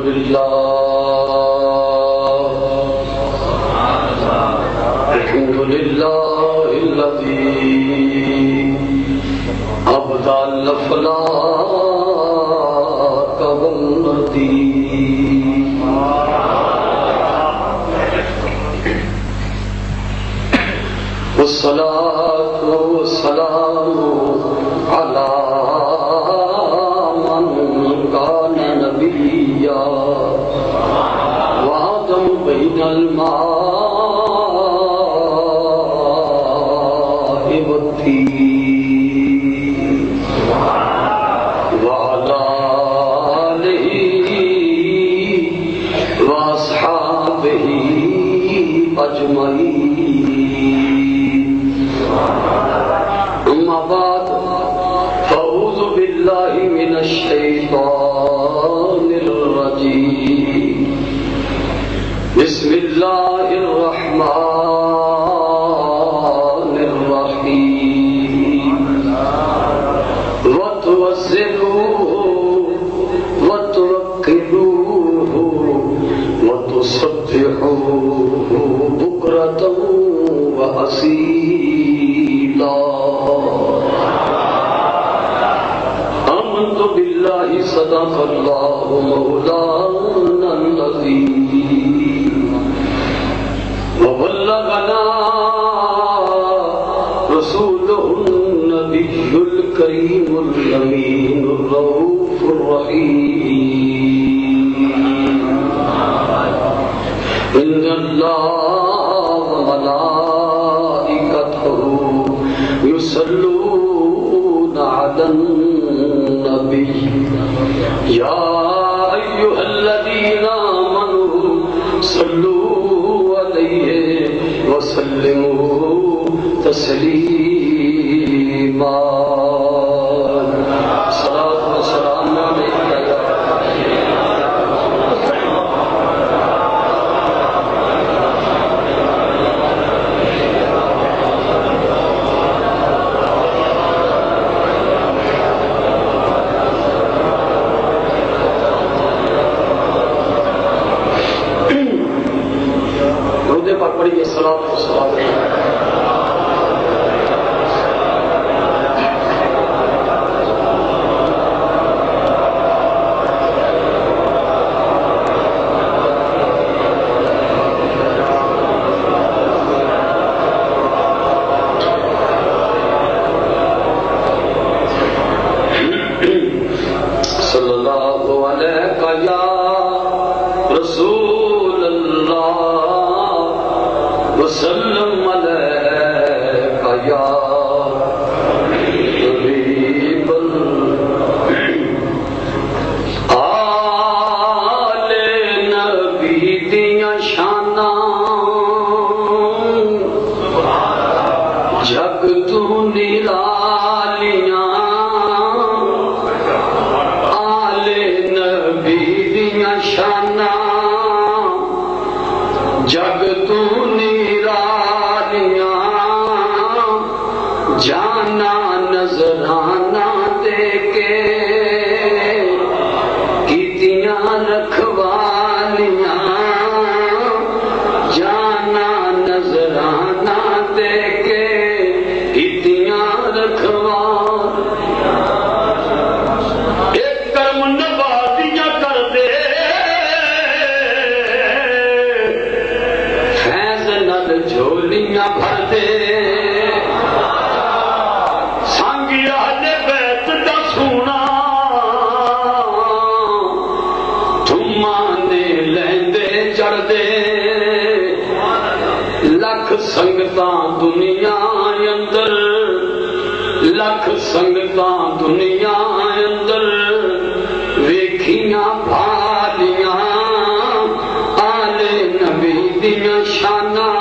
لله الذي أبدى الأفلاك والندي والصلاة والسلام على من كان نبيا وآدم بين الماء والطين وعلى آله وأصحابه أجمعين أما بعد فأعوذ بالله من الشيطان الرجيم بسم الله الرحمن الرحيم وتوسلوه وتوكلوه وتصبحوه بكرة وأصيلا آمنت بالله صدق الله مولانا العظيم وبلغنا رسوله النبي الكريم الأمين الرؤوف الرحيم إن الله وملائكته يصلون على النبي يا أيها الذين آمنوا صلوا عليه وسلموا تسليما صلاة والسلام عليك درود پاک پڑھیے صلاۃ والسلام صلی اللہ علیہ یا رسول اللہ وسلم علیہ یا حبیب آل نبی دیاں شاناں جگ تو نرالیاں آل نبی دیاں شاناں جگ تو جانا نظرانہ دے کے کیتیاں رکھوالیاں جانا نظرانہ دے کے کیتیاں رکھوالیاں ایک کرم نوازیاں کر دے فیض نال جھولیاں بھر دے لکھ سنگتاں دنیا اندر لکھ سنگتاں دنیا اندر ویکھیاں بھالیاں آل نبی دیاں شاناں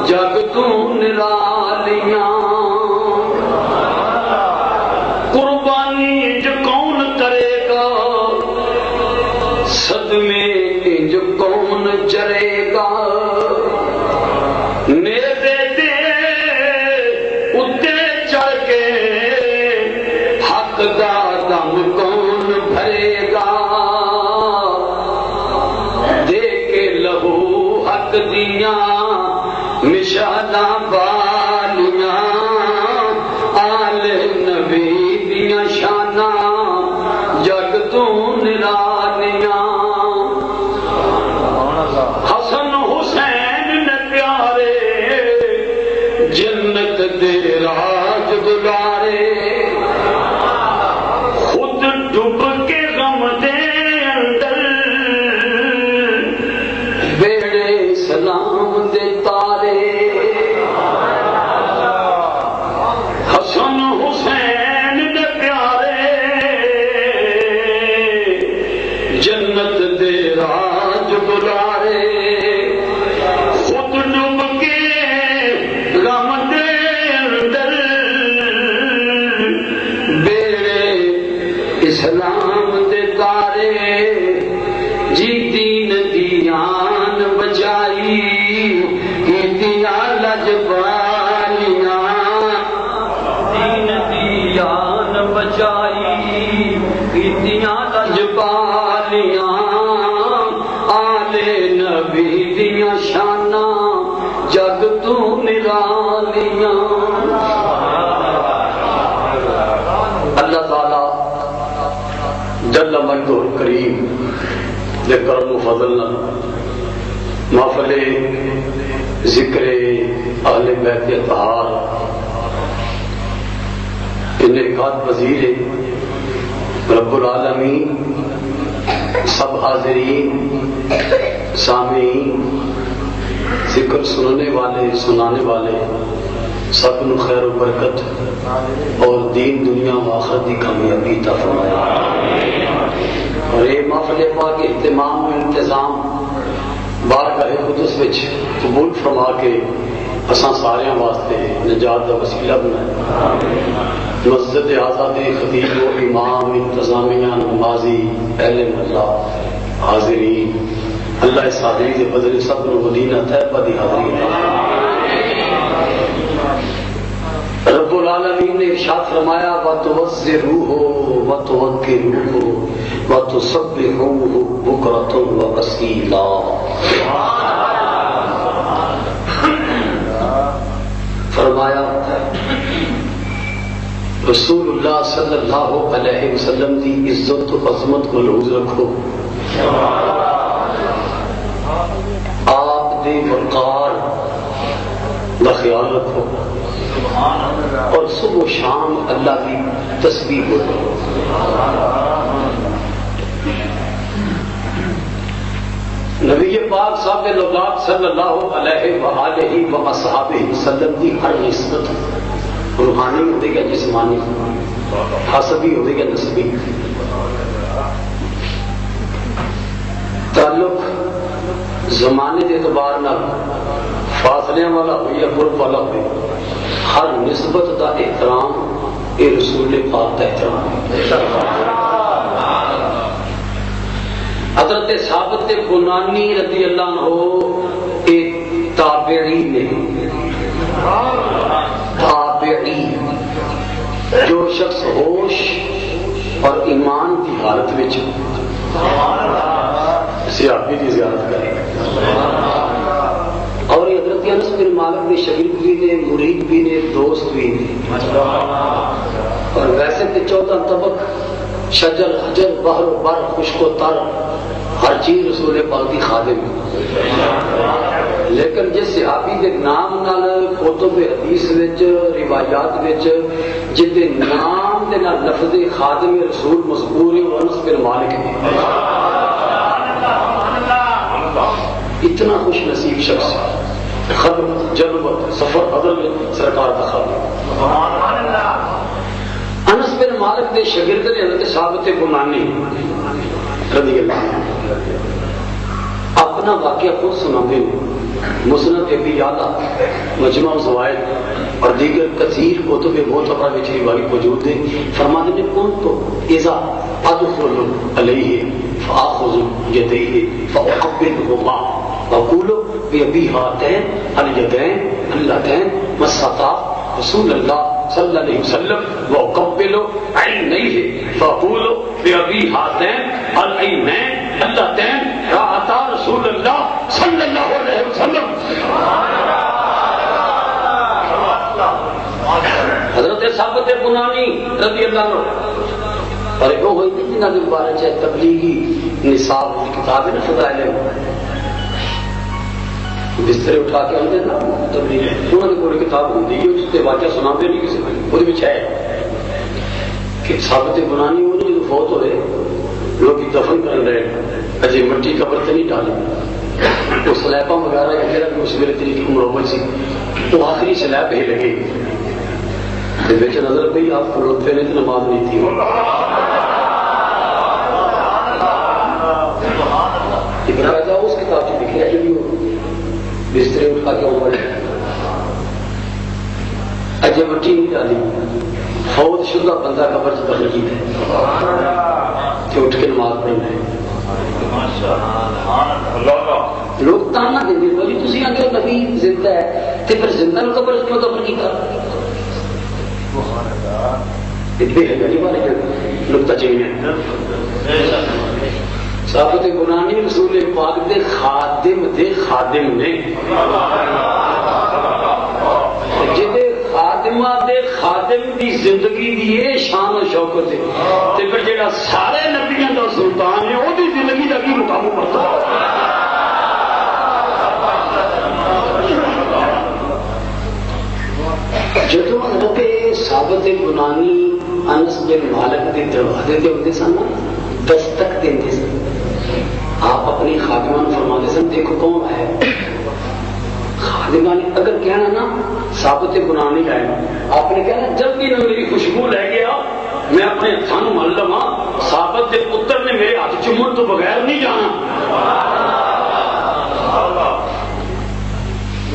جگ تو نرالیاں قربانی جو کون کرے گا صدمے جو کون جرے گا نیزے دے اتے چڑھ کے حق دا دم کون بھرے گا مشالہ بالیاں آل نبی دیاں شاناں جگ تو نرالیاں حسن حسین نے پیارے جنت دے راج گزارے خود ڈوب کے غم دے اندر بیڑے سلام دے تارے حسن حسین دے پیارے جنت دے راج گزارے خود ڈوب کے غم دے اندر بیڑے اسلام دے تارے جی دین دیان بچائی کیتیاں لجبالیاں دین دیان بچائی کیتیاں لجبالیاں آل نبی دیاں شاناں جگ تو نرالیاں اللہ تعالی جل مجدہ الکریم دے کرم و فضل نال محفل ذکر اہل بیت اطہار انعقاد پذیر ہے رب العالمین سب حاضرین سامعین ذکر سننے والے سنانے والے سب نو خیر و برکت اور دین دنیا و آخرت کی کامیابی عطا فرمائے اور یہ محفل پاک اہتمام و انتظام بارگاہ قدس وچ قبول فرما کے اساں سارے واسطے نجات کا وسیلہ بنائے مسجد آزاد خطیب و امام انتظامیہ نمازی اہل محلہ حاضرین اللہ اس حاضری کے بدلے سب نو مدینہ طیبہ دی حاضری رب العالمین نے ارشاد فرمایا وَتُوَزِّرُوهُ وَتُوَقِّرُوهُ وَتُسَبِّحُوهُ بُكْرَةً وَأَصِيلًا فرمایا رسول اللہ صلی اللہ علیہ وسلم کی عزت و عظمت کو ملحوظ رکھو آپ دے وقار کا خیال رکھو اور صبح و شام اللہ کی تسبیح بولو نبی پاک صاحب لولاک صلی اللہ علیہ وآلہ وصحابہ وسلم کی ہر نسبت روحانی ہوتے گا جسمانی حسبی ہوتے گا نسبی تعلق زمانے کے اعتبار نال فاصلے والا ہو یا قرب والا ہو ہر نسبت کا احترام یہ رسول پاک کا احترام ہے حضرت ثابت بنانی رضی اللہ عنہ ایک تابعی نے تابعی جو شخص ہوش اور ایمان کی حالت میں صحابی کی زیارت کرے اور یہ حضرت انس بن مالک نے شاگرد بھی نے مرید بھی نے دوست بھی نے اور ویسے تو 14 طبق شجر حجر بحر و بر خشک و تر ہر چیز رسول پاک کی خادم لیکن جس صحابی کے نام نال کتب حدیث وچ روایات وچ جتے نام دے نال لفظ خادم رسول مذکور ہے انس بن مالک ہے اتنا خوش نصیب شخص خدمت جلوت سفر حضر میں سرکار کا خادم انس بن مالک دے شاگرد نے حضرت ثابت بنانی رضی اللہ عنہ اپنا واقعہ خود سناتے ہیں مسند ابی یعلا مجمع الزوائد اور دیگر کثیر کتب معتبرہ میں روایت موجود ہے فرماتے ہیں کون تو اذا ادخل علیہ فاخذ یدیہ فاقبلہما وقول بابی ہاتین الیدین اللتین مسطا رسول اللہ صلی اللہ علیہ وسلم وقبلوا عینیہ فقول بابی ہاتین العینین اللتین رأتا رسول اللہ صلی اللہ علیہ وسلم صحابت بنانی رضی اللہ عنہ اور ایک وہ ہوئی تھی جنہوں نے مبارک ہے تبلیغی نصاب کی کتاب ہے نا فضائل بسترے اٹھا کے آتے نا تبلیغ انہوں نے کوئی کتاب ہوتی ہے اس سے واقعہ سناتے نہیں کسی کو وہ ہے کہ صحابت بنانی انہوں نے فوت ہوئے لوگ دفن کر رہے اجے مٹی قبر سے نہیں ڈالی وہ سلیپا وغیرہ یا پھر اس میرے طریقے مربت سی تو آخری سلیب ہی لگے بیچے نظر پہ آپ کو لطفے نے تو نماز نہیں تھی ابراہیم اس کتاب سے لکھی ہے جو بسترے اٹھا کے اوپر اجے مٹی نہیں ڈالی فوت شدہ بندہ قبر سے دفن کی کہ اٹھ کے نماز پڑھ رہے لوگ تانا دیں گے بھائی تھی اگر نبی زندہ ہے تو پھر زندہ نے قبر کیوں دفن کیا نقطہ چاہیے صحابت بنانی رسول پاک دے خادم نے جدے خادمہ دے خادم دی زندگی دی یہ شان و شوکت ہے تے پھر جڑا سارے نبیوں دا سلطان ہے وہ دی زندگی دا کی مقام پڑتا جدو حضرت ثابت بنانی انس بن مالک کے دروازے تے ہوتے سن دستک دیتے سن آپ اپنی خادمہ نے فرماتے سن دیکھو کون ہے خادمہ نے اگر کہنا نا ثابت بنانی ہے آپ نے کہنا جب بھی نہ میری خوشبو لے گیا میں اپنے ہاتھوں مل لوا ثابت کے پتر نے میرے ہاتھ چومن تو بغیر نہیں جانا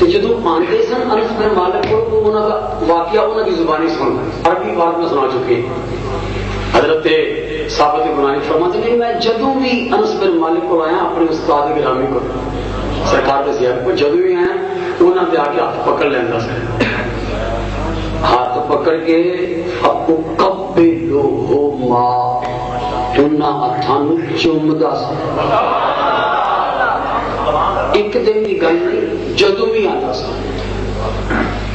تو جدو آنتے سن انس بن مالک کو انہوں کا واقعہ انہوں کی زبانی سن عربی بات میں سنا چکے حضرت ثابت بنانی فرماتے ہیں میں جدو بھی انس بن مالک کو آیا اپنے استاد گرامی کو سرکار کے سیاح کو جدو بھی آیا انہوں نے آ کے ہاتھ پکڑ لینا سر ہاتھ پکڑ کے اقبلو ما انہاں ہاتھوں چومدا سا ایک دن کی گل نہیں جدو بھی آتا سا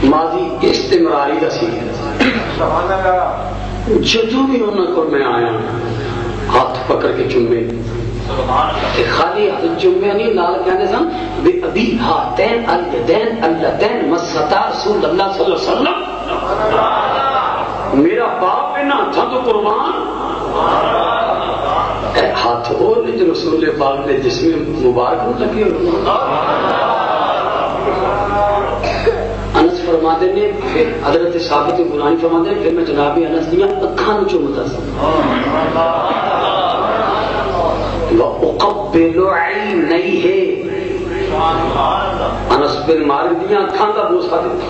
ماضی استمراری کا سی جدو بھی انہوں کو میں آیا ہاتھ پکڑ کے چومے خالی ہاتھ چومے نہیں نال کہتے سن بے ابھی ہاتین الیدین اللتین مستا رسول اللہ صلی اللہ علیہ وسلم میرا باپ ہے نا ہاتھوں تو قربان ہاتھ اور جو رسول پاک نے جس میں مبارک نہ لگے انس فرماتے نے پھر حضرت ثابت بنانی فرماتے ہیں پھر میں جناب انس دیا اکھاں چومتا سا وَأُقَبِّلُ عَيْنَيْهِ انس بن مالک دیا اکھاں کا بوسہ دیتا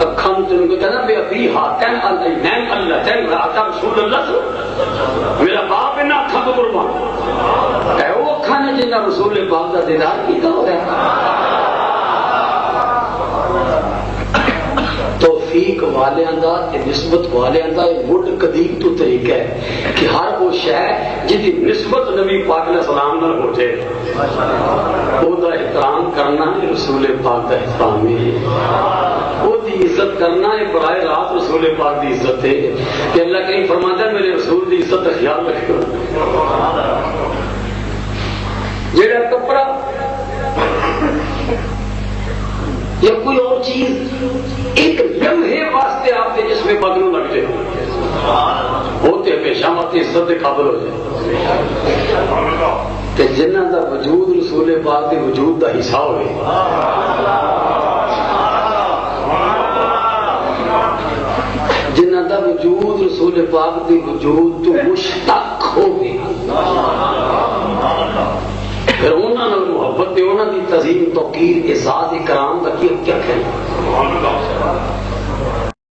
اکھاں تم کو کہنا بے ابھی ہاتین العینین اللتین رأتا رسول اللہ میرا باپ ہے نا اکھاں کو قربان اے وہ اکھاں نے جنہ رسول پاک کا دیدار کیتا ہو رہا توفیق والے اندہ نسبت والے اندہ مڈ قدیم تو طریقہ ہے کہ ہر وہ شے جدی نسبت نبی پاک علیہ السلام نہ ہو جائے وہ دا احترام کرنا ہے رسول پاک کا احترام ہے وہ دی عزت کرنا ہے برائے راست رسول پاک دی عزت ہے کہ اللہ کہیں فرماتا ہے میرے رسول دی عزت کا خیال رکھو جیڑا کپڑا یا کوئی اور چیز ایک لمحے واسطے آپ کے جس میں بدلوں لگ جائے ہوتے پیشہ مت عزت کے قابل ہو جائے جنہ دا وجود رسول پاک کے وجود دا حصہ ہوئے جنہ دا وجود رسول پاک کے وجود تو مشتق ہو گیا پھر انہوں نے محبت انہوں کی تعظیم توقیر اعزاز اکرام کا کیا کہنا